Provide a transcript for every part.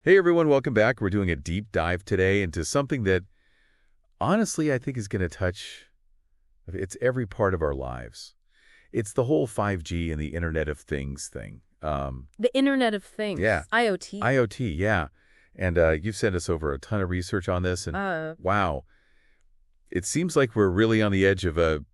Hey everyone, welcome back. We're doing a deep dive today into something that honestly I think is going to touch it's every part of our lives. It's the whole 5G and the Internet of Things thing. The Internet of Yeah, Things, IoT. IoT, yeah. And you've sent us over a ton of research on this, and Uh, wow, it seems like we're really on the edge of a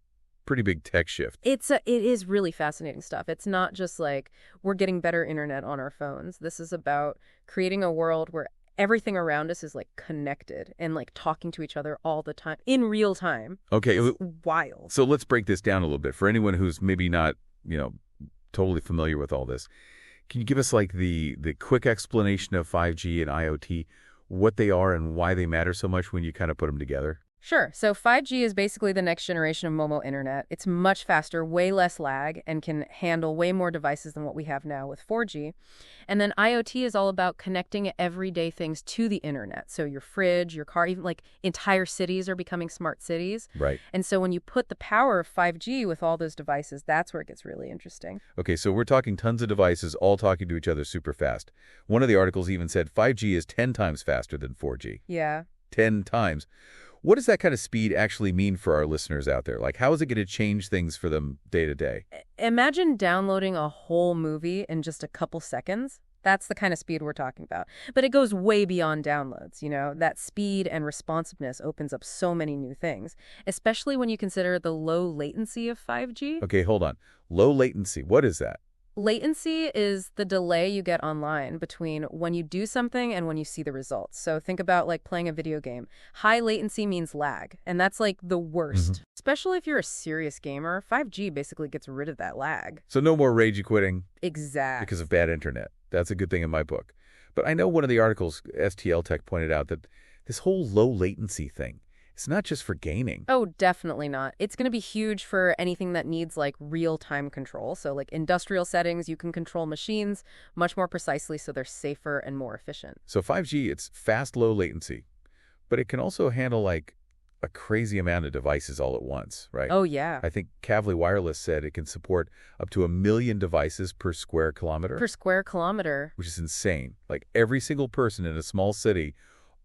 pretty big tech shift. it is really fascinating stuff. It's not just like we're getting better internet on our phones. This is about creating a world where everything around us is like connected and like talking to each other all the time in real time. Okay, It's wild. so let's break this down a little bit for anyone who's maybe not, totally familiar with all this. Can you give us like the quick explanation of 5G and IoT, what they are and why they matter so much when you kind of put them together? Sure. So 5G is basically the next generation of mobile internet. It's much faster, way less lag, and can handle way more devices than what we have now with 4G. And then IoT is all about connecting everyday things to the internet. So your fridge, your car, even like entire cities are becoming smart cities. Right. And so when you put the power of 5G with all those devices, that's where it gets really interesting. Okay, so we're talking tons of devices all talking to each other super fast. One of the articles even said 5G is 10 times faster than 4G. Yeah. 10 times. What does that kind of speed actually mean for our listeners out there? Like, how is it going to change things for them day to day? Imagine downloading a whole movie in just a couple seconds. That's the kind of speed we're talking about. But it goes way beyond downloads, you know? That speed and responsiveness opens up so many new things, especially when you consider the low latency of 5G. Okay, hold on. Low latency, what is that? Latency is the delay you get online between when you do something and when you see the results. So think about like playing a video game. High latency means lag, and that's like the worst. Especially if you're a serious gamer, 5G basically gets rid of that lag. So no more rage quitting Exactly. because of bad internet. That's a good thing in my book. But I know one of the articles, STL Tech pointed out that this whole low latency thing, it's not just for gaming. Oh, definitely not. It's going to be huge for anything that needs like real-time control. So like industrial settings, you can control machines much more precisely so they're safer and more efficient. So 5G, it's fast, low latency, but it can also handle like a crazy amount of devices all at once, right? Oh, yeah. I think Kavli Wireless said it can support up to 1 million devices per square kilometer, Per square kilometer. which is insane. Like every single person in a small city,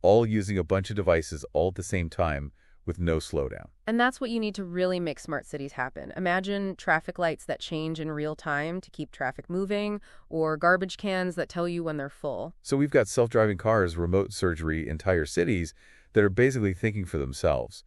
all using a bunch of devices all at the same time with no slowdown. And that's what you need to really make smart cities happen. Imagine traffic lights that change in real time to keep traffic moving, or garbage cans that tell you when they're full. So we've got self-driving cars, remote surgery, entire cities that are basically thinking for themselves.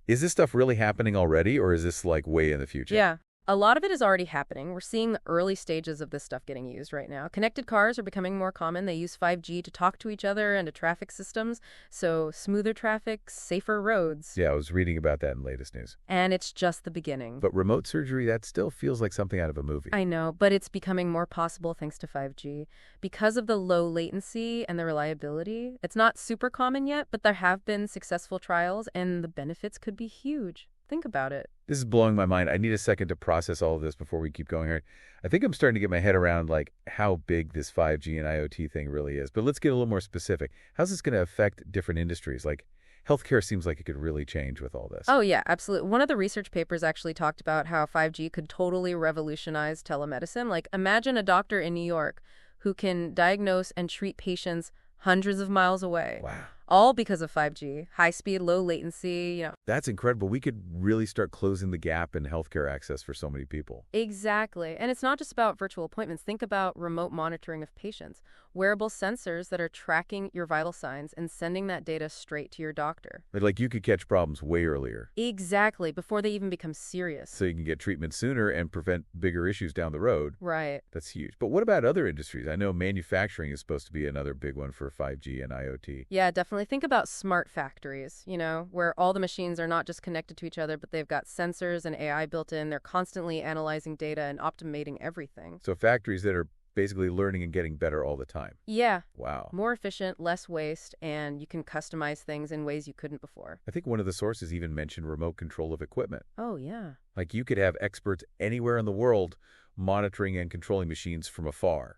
Is this stuff really happening already, or is this like way in the future? Yeah. A lot of it is already happening. We're seeing the early stages of this stuff getting used right now. Connected cars are becoming more common. They use 5G to talk to each other and to traffic systems, so smoother traffic, safer roads. Yeah, I was reading about that in latest news. And it's just the beginning. But remote surgery, that still feels like something out of a movie. I know, but it's becoming more possible thanks to 5G. Because of the low latency and the reliability, it's not super common yet, but there have been successful trials, and the benefits could be huge. Think about it. This is blowing my mind. I need a second to process all of this before we keep going here. I think I'm starting to get my head around like how big this 5G and IoT thing really is. But let's get a little more specific. How's this going to affect different industries? Like healthcare seems like it could really change with all this. Oh, yeah, absolutely. One of the research papers actually talked about how 5G could totally revolutionize telemedicine. Like, imagine a doctor in New York who can diagnose and treat patients hundreds of miles away. Wow. All because of 5G, high speed, low latency, That's incredible. We could really start closing the gap in healthcare access for so many people. Exactly. And it's not just about virtual appointments. Think about remote monitoring of patients, wearable sensors that are tracking your vital signs and sending that data straight to your doctor. Like you could catch problems way earlier. Exactly, before they even become serious. So you can get treatment sooner and prevent bigger issues down the road. Right. That's huge. But what about other industries? I know manufacturing is supposed to be another big one for 5G and IoT. Yeah, definitely. Think about smart factories, where all the machines are not just connected to each other, but they've got sensors and AI built in. They're constantly analyzing data and optimizing everything. So factories that are basically learning and getting better all the time. Yeah. Wow. More efficient, less waste, and you can customize things in ways you couldn't before. I think one of the sources even mentioned remote control of equipment. Oh, yeah. Like you could have experts anywhere in the world monitoring and controlling machines from afar.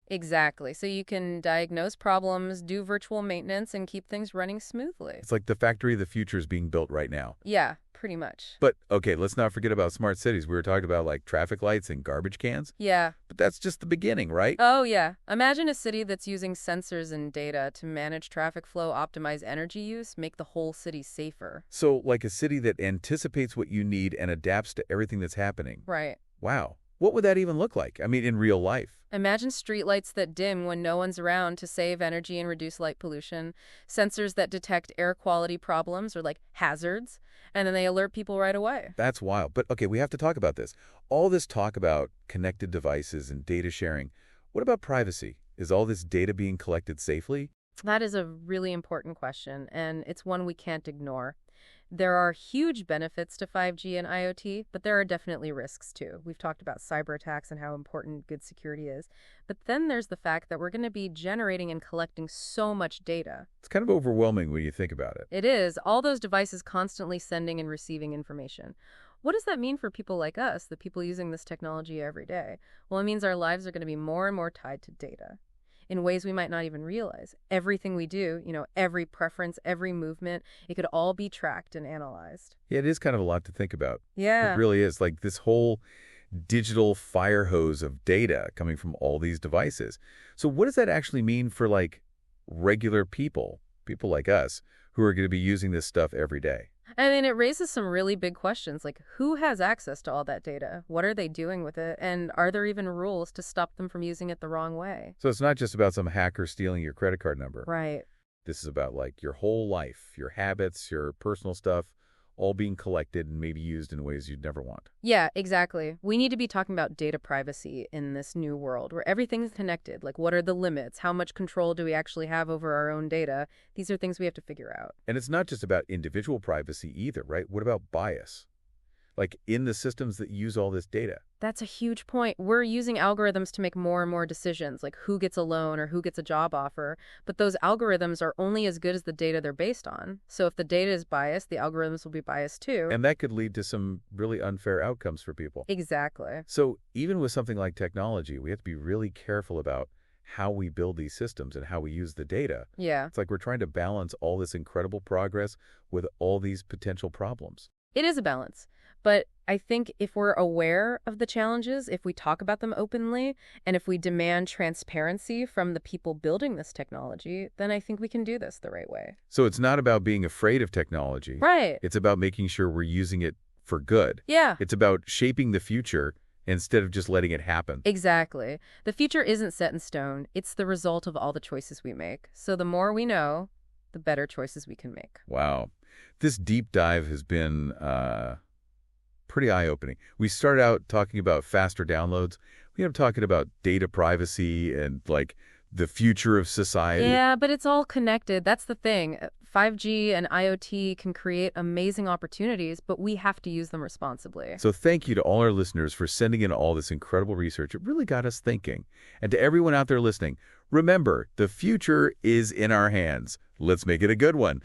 Exactly. So you can diagnose problems, do virtual maintenance, and keep things running smoothly. It's like the factory of the future is being built right now. Yeah, pretty much. But, okay, let's not forget about smart cities. We were talking about, like, traffic lights and garbage cans. Yeah. But that's just the beginning, right? Oh, yeah. Imagine a city that's using sensors and data to manage traffic flow, optimize energy use, make the whole city safer. So, like a city that anticipates what you need and adapts to everything that's happening. Right. Wow. What would that even look like? I mean, in real life. Imagine streetlights that dim when no one's around to save energy and reduce light pollution, sensors that detect air quality problems or like hazards, and then they alert people right away. That's wild. But, okay, we have to talk about this. All this talk about connected devices and data sharing. What about privacy? Is all this data being collected safely? That is a really important question, and it's one we can't ignore. There are huge benefits to 5G and IoT, but there are definitely risks too. We've talked about cyber attacks and how important good security is. But then there's the fact that we're going to be generating and collecting so much data. It's kind of overwhelming when you think about it. It is, all those devices constantly sending and receiving information. What does that mean for people like us, the people using this technology every day? Well, it means our lives are going to be more and more tied to data in ways we might not even realize. Everything we do, every preference, every movement, it could all be tracked and analyzed. Yeah, it is kind of a lot to think about. Yeah. It really is. Like this whole digital fire hose of data coming from all these devices. So what does that actually mean for like regular people like us, who are going to be using this stuff every day? I mean, it raises some really big questions, like who has access to all that data? What are they doing with it? And are there even rules to stop them from using it the wrong way? So it's not just about some hacker stealing your credit card number. Right. This is about like your whole life, your habits, your personal stuff, all being collected and maybe used in ways you'd never want. Yeah, exactly. We need to be talking about data privacy in this new world where everything's connected. Like, what are the limits? How much control do we actually have over our own data? These are things we have to figure out. And it's not just about individual privacy either, right? What about bias? Like in the systems that use all this data. That's a huge point. We're using algorithms to make more and more decisions, like who gets a loan or who gets a job offer. But those algorithms are only as good as the data they're based on. So if the data is biased, the algorithms will be biased too. And that could lead to some really unfair outcomes for people. Exactly. So even with something like technology, we have to be really careful about how we build these systems and how we use the data. Yeah. It's like we're trying to balance all this incredible progress with all these potential problems. It is a balance. But I think if we're aware of the challenges, if we talk about them openly, and if we demand transparency from the people building this technology, then I think we can do this the right way. So it's not about being afraid of technology. Right. It's about making sure we're using it for good. Yeah. It's about shaping the future instead of just letting it happen. Exactly. The future isn't set in stone. It's the result of all the choices we make. So the more we know, the better choices we can make. Wow. This deep dive has been pretty eye-opening. We started out talking about faster downloads. We ended up talking about data privacy and like the future of society. Yeah, but it's all connected. That's the thing. 5G and IoT can create amazing opportunities, but we have to use them responsibly. So thank you to all our listeners for sending in all this incredible research. It really got us thinking. And to everyone out there listening, remember, the future is in our hands. Let's make it a good one.